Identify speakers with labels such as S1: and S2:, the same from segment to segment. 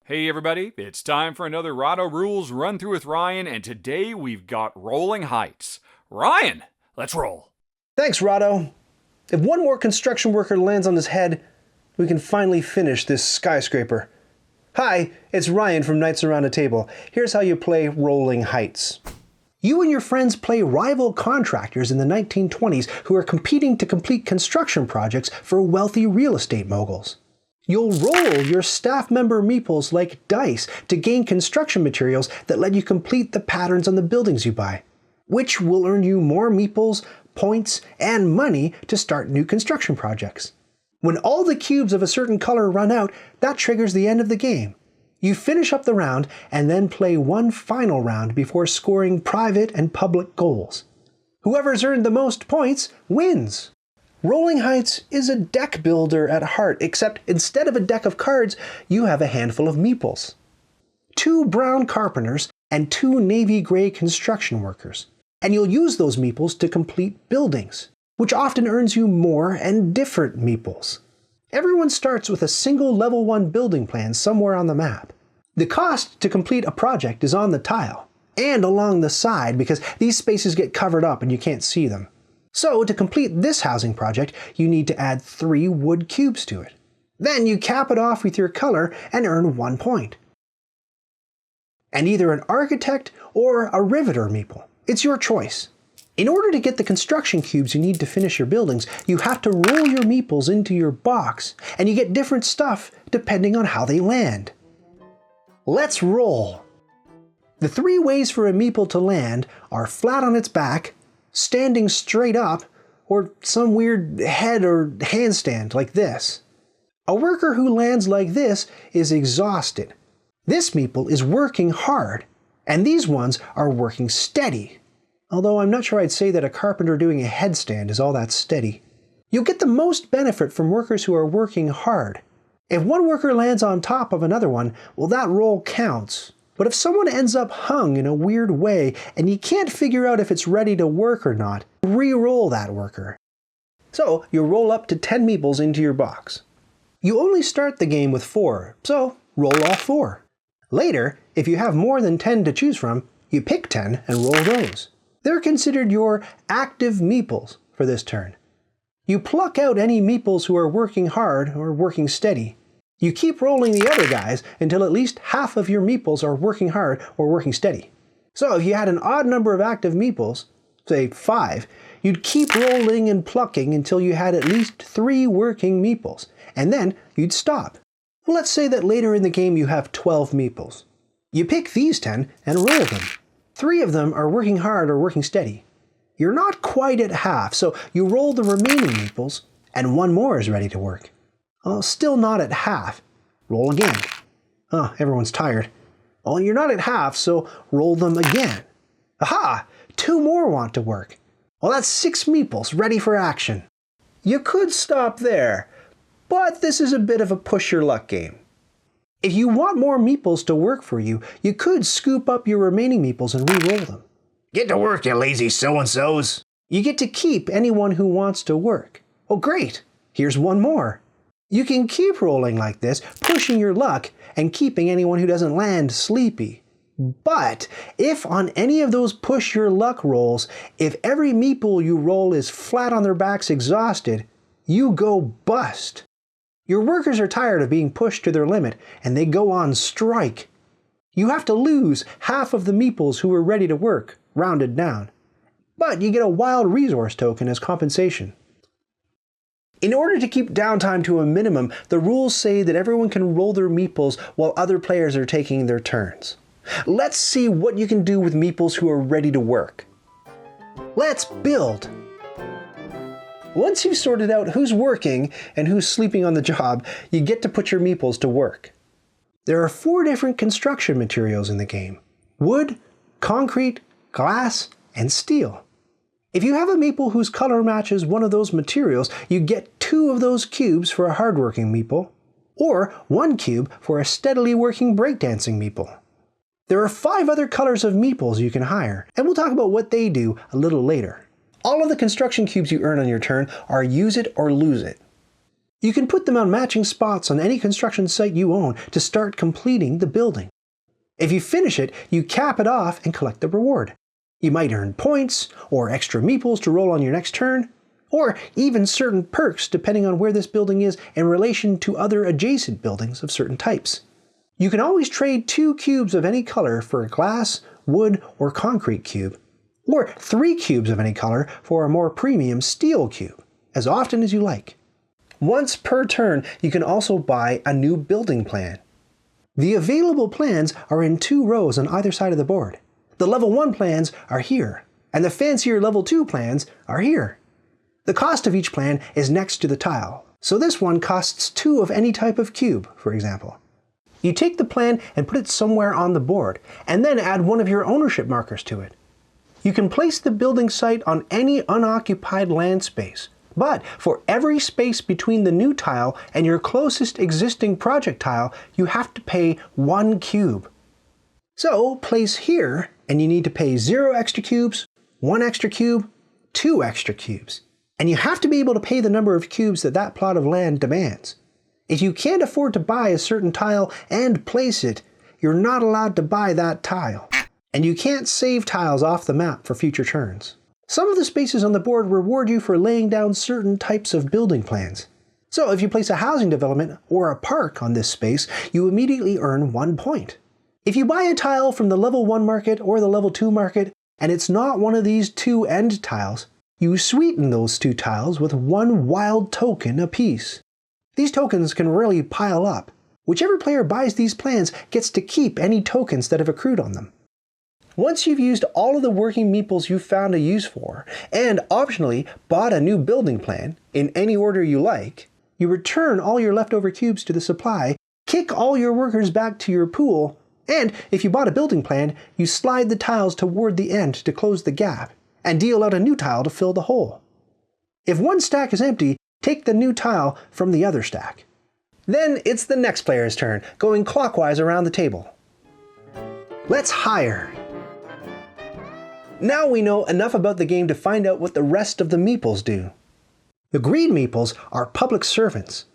S1: Hey everybody, it's time for another Rahdo Rules Run Through with Ryan, and today we've got Rolling Heights. Ryan, let's roll.
S2: Thanks, Rahdo. If one more construction worker lands on his head, we can finally finish this skyscraper. Hi, it's Ryan from Knights Around a Table. Here's how you play Rolling Heights. You and your friends play rival contractors in the 1920s who are competing to complete construction projects for wealthy real estate moguls. You'll roll your staff member meeples like dice to gain construction materials that let you complete the patterns on the buildings you buy, which will earn you more meeples, points, and money to start new construction projects. When all the cubes of a certain color run out, that triggers the end of the game. You finish up the round and then play one final round before scoring private and public goals. Whoever's earned the most points wins. Rolling Heights is a deck builder at heart, except instead of a deck of cards, you have a handful of meeples. 2 brown carpenters and 2 navy gray construction workers. And you'll use those meeples to complete buildings, which often earns you more and different meeples. Everyone starts with a single level 1 building plan somewhere on the map. The cost to complete a project is on the tile, and along the side because these spaces get covered up and you can't see them. So to complete this housing project, you need to add 3 wood cubes to it. Then you cap it off with your color and earn 1 point. And either an architect or a riveter meeple. It's your choice. In order to get the construction cubes you need to finish your buildings, you have to roll your meeples into your box, and you get different stuff depending on how they land. Let's roll! The 3 ways for a meeple to land are flat on its back, standing straight up, or some weird head or handstand like this. A worker who lands like this is exhausted. This meeple is working hard, and these ones are working steady. Although I'm not sure I'd say that a carpenter doing a headstand is all that steady. You'll get the most benefit from workers who are working hard. If one worker lands on top of another one, well, that roll counts. But if someone ends up hung in a weird way and you can't figure out if it's ready to work or not, re-roll that worker. So you roll up to 10 meeples into your box. You only start the game with 4, so roll all 4. Later, if you have more than 10 to choose from, you pick 10 and roll those. They're considered your active meeples for this turn. You pluck out any meeples who are working hard or working steady. You keep rolling the other guys until at least half of your meeples are working hard or working steady. So if you had an odd number of active meeples, say 5, you'd keep rolling and plucking until you had at least 3 working meeples, and then you'd stop. Well, let's say that later in the game you have 12 meeples. You pick these 10 and roll them. 3 of them are working hard or working steady. You're not quite at half, so you roll the remaining meeples, and 1 more is ready to work. Oh, still not at half. Roll again. Oh, everyone's tired. Well, you're not at half, so roll them again. Aha! 2 more want to work. Well, that's 6 meeples ready for action. You could stop there, but this is a bit of a push your luck game. If you want more meeples to work for you, you could scoop up your remaining meeples and re-roll them.
S3: Get to work, you lazy so-and-sos.
S2: You get to keep anyone who wants to work. Oh, great! Here's 1 more. You can keep rolling like this, pushing your luck, and keeping anyone who doesn't land sleepy. But if on any of those push your luck rolls, if every meeple you roll is flat on their backs exhausted, you go bust. Your workers are tired of being pushed to their limit, and they go on strike. You have to lose half of the meeples who are ready to work, rounded down. But you get a wild resource token as compensation. In order to keep downtime to a minimum, the rules say that everyone can roll their meeples while other players are taking their turns. Let's see what you can do with meeples who are ready to work. Let's build! Once you've sorted out who's working and who's sleeping on the job, you get to put your meeples to work. There are 4 different construction materials in the game: wood, concrete, glass, and steel. If you have a meeple whose color matches one of those materials, you get 2 of those cubes for a hardworking meeple, or 1 cube for a steadily working breakdancing meeple. There are 5 other colors of meeples you can hire, and we'll talk about what they do a little later. All of the construction cubes you earn on your turn are use it or lose it. You can put them on matching spots on any construction site you own to start completing the building. If you finish it, you cap it off and collect the reward. You might earn points, or extra meeples to roll on your next turn, or even certain perks depending on where this building is in relation to other adjacent buildings of certain types. You can always trade 2 cubes of any color for a glass, wood, or concrete cube, or 3 cubes of any color for a more premium steel cube, as often as you like. Once per turn, you can also buy a new building plan. The available plans are in 2 rows on either side of the board. The level 1 plans are here, and the fancier level 2 plans are here. The cost of each plan is next to the tile, so this one costs 2 of any type of cube, for example. You take the plan and put it somewhere on the board, and then add one of your ownership markers to it. You can place the building site on any unoccupied land space, but for every space between the new tile and your closest existing project tile, you have to pay 1 cube. So place here, and you need to pay 0 extra cubes, 1 extra cube, 2 extra cubes. And you have to be able to pay the number of cubes that that plot of land demands. If you can't afford to buy a certain tile and place it, you're not allowed to buy that tile. And you can't save tiles off the map for future turns. Some of the spaces on the board reward you for laying down certain types of building plans. So if you place a housing development or a park on this space, you immediately earn 1 point. If you buy a tile from the level 1 market or the level 2 market, and it's not one of these 2 end tiles, you sweeten those 2 tiles with 1 wild token apiece. These tokens can really pile up. Whichever player buys these plans gets to keep any tokens that have accrued on them. Once you've used all of the working meeples you've found a use for, and optionally bought a new building plan, in any order you like, you return all your leftover cubes to the supply, kick all your workers back to your pool, and if you bought a building plan, you slide the tiles toward the end to close the gap, and deal out a new tile to fill the hole. If one stack is empty, take the new tile from the other stack. Then it's the next player's turn, going clockwise around the table. Let's hire. Now we know enough about the game to find out what the rest of the meeples do. The green meeples are public servants.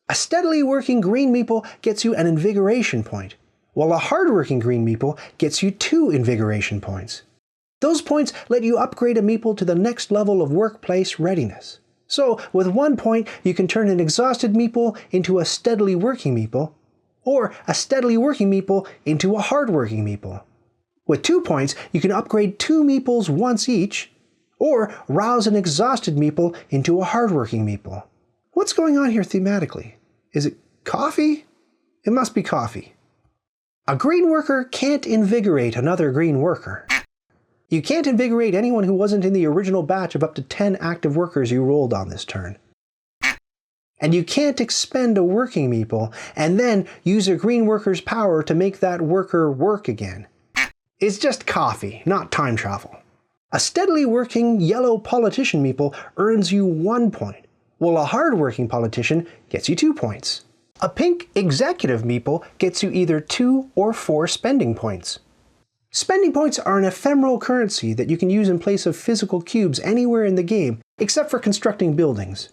S2: A steadily working green meeple gets you an invigoration point, while a hard-working green meeple gets you 2 invigoration points. Those points let you upgrade a meeple to the next level of workplace readiness. So, with 1 point, you can turn an exhausted meeple into a steadily working meeple, or a steadily working meeple into a hard-working meeple. With 2 points, you can upgrade 2 meeples once each, or rouse an exhausted meeple into a hard-working meeple. What's going on here thematically? Is it coffee? It must be coffee. A green worker can't invigorate another green worker. You can't invigorate anyone who wasn't in the original batch of up to 10 active workers you rolled on this turn. And you can't expend a working meeple and then use a green worker's power to make that worker work again. It's just coffee, not time travel. A steadily working yellow politician meeple earns you 1 point, while a hard-working politician gets you 2 points. A pink executive meeple gets you either 2 or 4 spending points. Spending points are an ephemeral currency that you can use in place of physical cubes anywhere in the game, except for constructing buildings.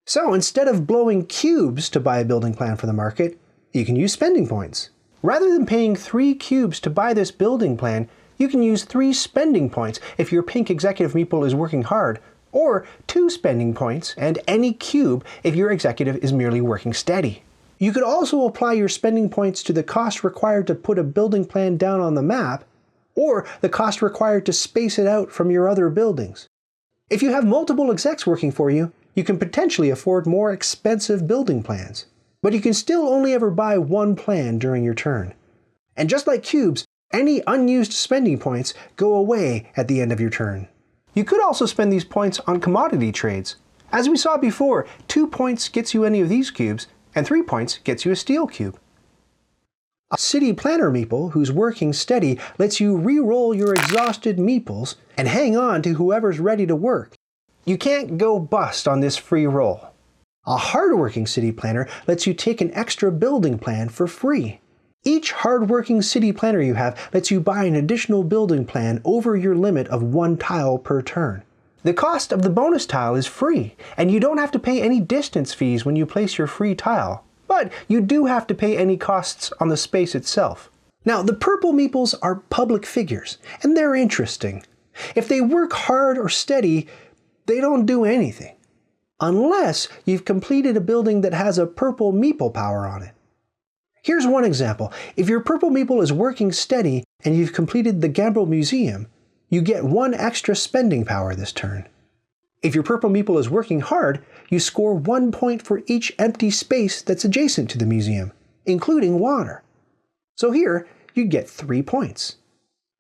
S2: So instead of blowing cubes to buy a building plan for the market, you can use spending points. Rather than paying 3 cubes to buy this building plan, you can use 3 spending points if your pink executive meeple is working hard, or 2 spending points and any cube if your executive is merely working steady. You could also apply your spending points to the cost required to put a building plan down on the map, or the cost required to space it out from your other buildings. If you have multiple execs working for you, you can potentially afford more expensive building plans, but you can still only ever buy 1 plan during your turn. And just like cubes, any unused spending points go away at the end of your turn. You could also spend these points on commodity trades. As we saw before, 2 points gets you any of these cubes, and 3 points gets you a steel cube. A city planner meeple who's working steady lets you re-roll your exhausted meeples and hang on to whoever's ready to work. You can't go bust on this free roll. A hard-working city planner lets you take an extra building plan for free. Each hard-working city planner you have lets you buy an additional building plan over your limit of 1 tile per turn. The cost of the bonus tile is free, and you don't have to pay any distance fees when you place your free tile, but you do have to pay any costs on the space itself. Now, the purple meeples are public figures, and they're interesting. If they work hard or steady, they don't do anything. Unless you've completed a building that has a purple meeple power on it. Here's one example. If your purple meeple is working steady and you've completed the Gambrel Museum, you get 1 extra spending power this turn. If your purple meeple is working hard, you score 1 point for each empty space that's adjacent to the museum, including water. So here, you get 3 points.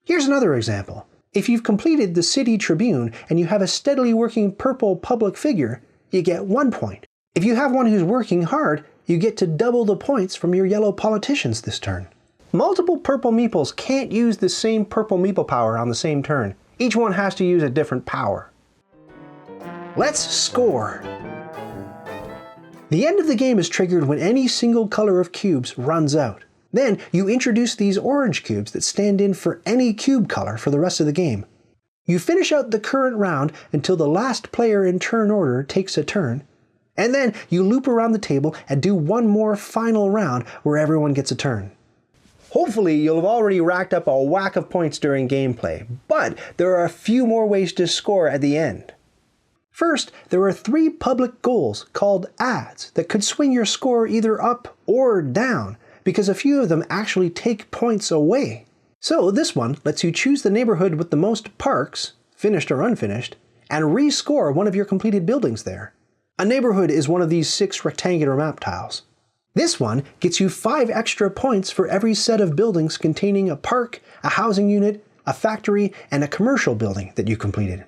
S2: Here's another example. If you've completed the City Tribune and you have a steadily working purple public figure, you get 1 point. If you have one who's working hard, you get to double the points from your yellow politicians this turn. Multiple purple meeples can't use the same purple meeple power on the same turn. Each one has to use a different power. Let's score! The end of the game is triggered when any single color of cubes runs out. Then you introduce these orange cubes that stand in for any cube color for the rest of the game. You finish out the current round until the last player in turn order takes a turn, and then you loop around the table and do one more final round where everyone gets a turn. Hopefully you'll have already racked up a whack of points during gameplay, but there are a few more ways to score at the end. First, there are 3 public goals called ads that could swing your score either up or down, because a few of them actually take points away. So this one lets you choose the neighborhood with the most parks, finished or unfinished, and rescore one of your completed buildings there. A neighborhood is one of these 6 rectangular map tiles. This one gets you 5 extra points for every set of buildings containing a park, a housing unit, a factory, and a commercial building that you completed.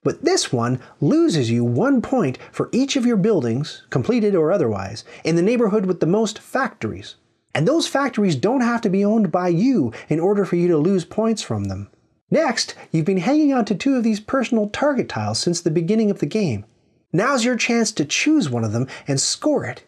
S2: But this one loses you 1 point for each of your buildings, completed or otherwise, in the neighborhood with the most factories. And those factories don't have to be owned by you in order for you to lose points from them. Next, you've been hanging on to 2 of these personal target tiles since the beginning of the game. Now's your chance to choose one of them and score it.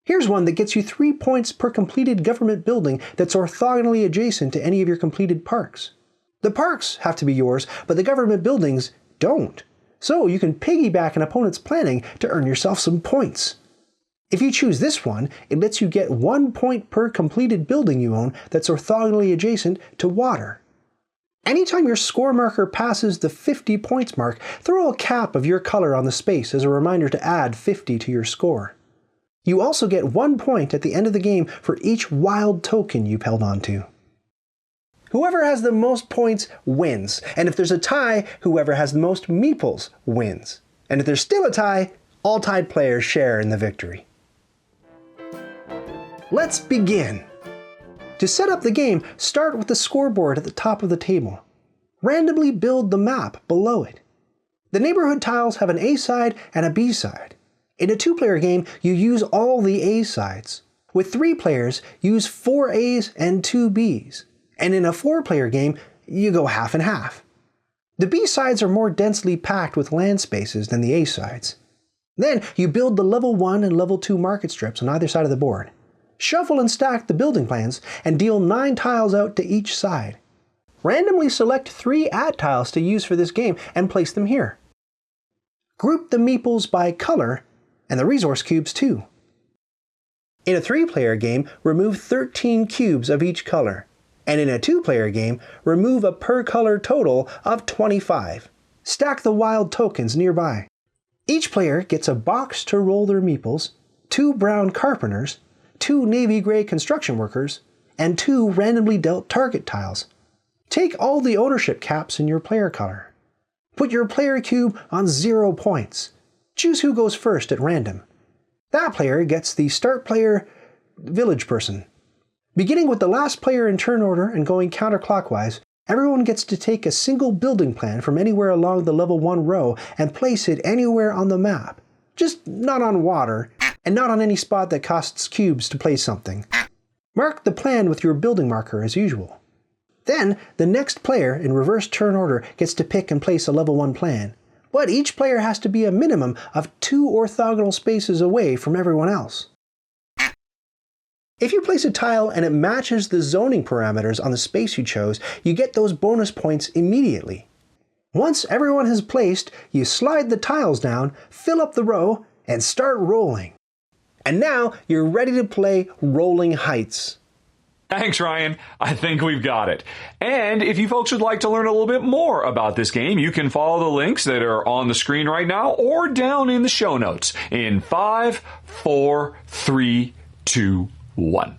S2: Here's one that gets you 3 points per completed government building that's orthogonally adjacent to any of your completed parks. The parks have to be yours, but the government buildings don't. So you can piggyback an opponent's planning to earn yourself some points. If you choose this one, it lets you get 1 point per completed building you own that's orthogonally adjacent to water. Anytime your score marker passes the 50 points mark, throw a cap of your color on the space as a reminder to add 50 to your score. You also get 1 point at the end of the game for each wild token you've held onto. Whoever has the most points wins, and if there's a tie, whoever has the most meeples wins. And if there's still a tie, all tied players share in the victory. Let's begin! To set up the game, start with the scoreboard at the top of the table. Randomly build the map below it. The neighborhood tiles have an A side and a B side. In a 2-player game, you use all the A sides. With 3 players, use 4 A's and 2 B's. And in a 4-player game, you go half and half. The B sides are more densely packed with land spaces than the A sides. Then you build the level 1 and level 2 market strips on either side of the board. Shuffle and stack the building plans and deal 9 tiles out to each side. Randomly select 3 ad tiles to use for this game and place them here. Group the meeples by color and the resource cubes too. In a 3-player game, remove 13 cubes of each color. And in a 2-player game, remove a per color total of 25. Stack the wild tokens nearby. Each player gets a box to roll their meeples, 2 brown carpenters, 2 navy gray construction workers, and 2 randomly dealt target tiles. Take all the ownership caps in your player color. Put your player cube on 0 points. Choose who goes first at random. That player gets the start player village person. Beginning with the last player in turn order and going counterclockwise, everyone gets to take a single building plan from anywhere along the level 1 row and place it anywhere on the map. Just not on water, and not on any spot that costs cubes to place something. Mark the plan with your building marker as usual. Then, the next player in reverse turn order gets to pick and place a level 1 plan, but each player has to be a minimum of 2 orthogonal spaces away from everyone else. If you place a tile and it matches the zoning parameters on the space you chose, you get those bonus points immediately. Once everyone has placed, you slide the tiles down, fill up the row, and start rolling. And now you're ready to play Rolling Heights.
S1: Thanks, Ryan. I think we've got it. And if you folks would like to learn a little bit more about this game, you can follow the links that are on the screen right now or down in the show notes in 5, 4, 3, 2, 1.